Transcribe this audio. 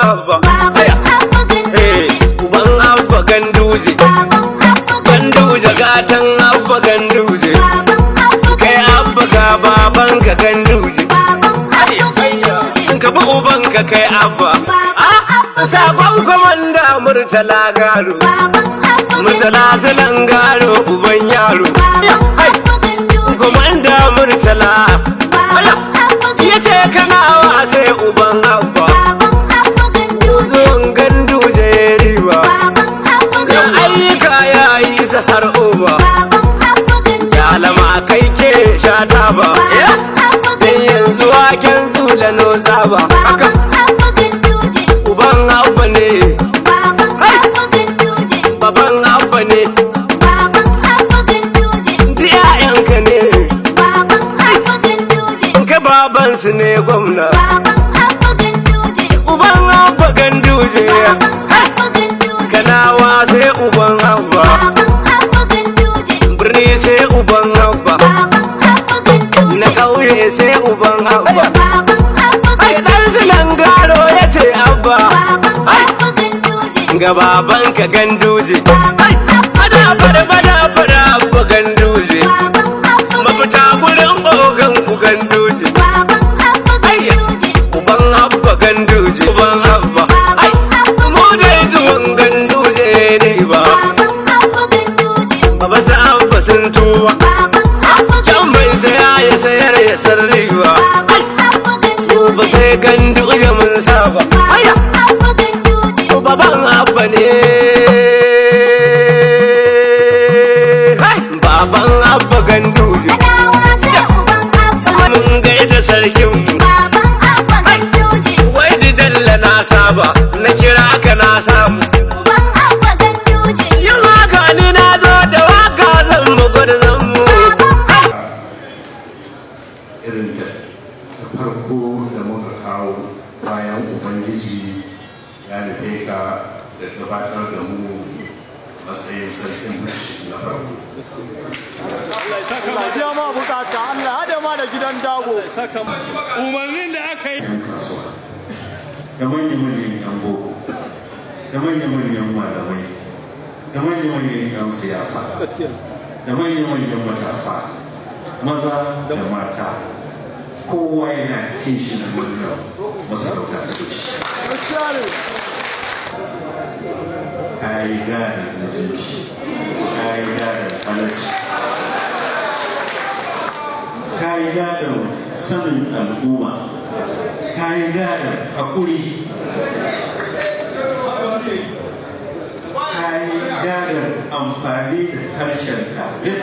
abba. Uban abba ganduje. Ganduje gatan abba ganduje. Kai abba ga babanka ganduje. Ka bi ubanka kai abba. Sabon komanda Murtala Garo. Murtala Silan Garo uban yaro. Komanda Murtala ya ce kana wa sai uban abba. Zuwan ganduje ya riba. Yan ayyuka ya yi su har uba. Ya lama kai ke shata ba. Dan yanzu waken zula no zaba. Uban abba ne. Baban abba ne. Diyayenka ne. Ka babansu ne gwamna. Uban abba ganduje. Kanawa sai uban abba. Birni sai uban abba. Na ƙauye sai uban abba. Dan Silan Garo ya ce abba. Ga babanka ganduje. Fada abba ganduje. Mafita gurin ogan ku ganduje. Uban abba ganduje. Uban abba. Mu dai zuwan ganduje ne ba. Baba sa abba sun tuba. Can mai saya ya sayar ya sarri ba. Ba sai ganduje mun saba. Baban abba ne. Baban abba ganduje. Mun gaida sarkinmu. Wai di jalla na saba. Na kira ka na samu. Yin haka ni na zo da waka zan bugu da zanmu. Irin ta farko da muka kawo bayan Ubangiji ya nufe ka da gabatar da mu matsayin sarkin bushi na farko. Allah ya saka lafiya ma bukata, Allah hada ma da gidan dago. Saka umarnin da aka yi. Yan kasuwa, da manya-manyan yan boko, da manya-manyan malamai, da manya-manyan yan siyasa, da manya-manyan matasa, maza da mata, kowa yana kishi na murnar masarauta da bushi. Ka yi gadon mutunci, ka yi gadon halarci, ka yi gadon sanin al'umma, ka yi gadon haƙuri, ka yi gadon amfani da harshenka yadda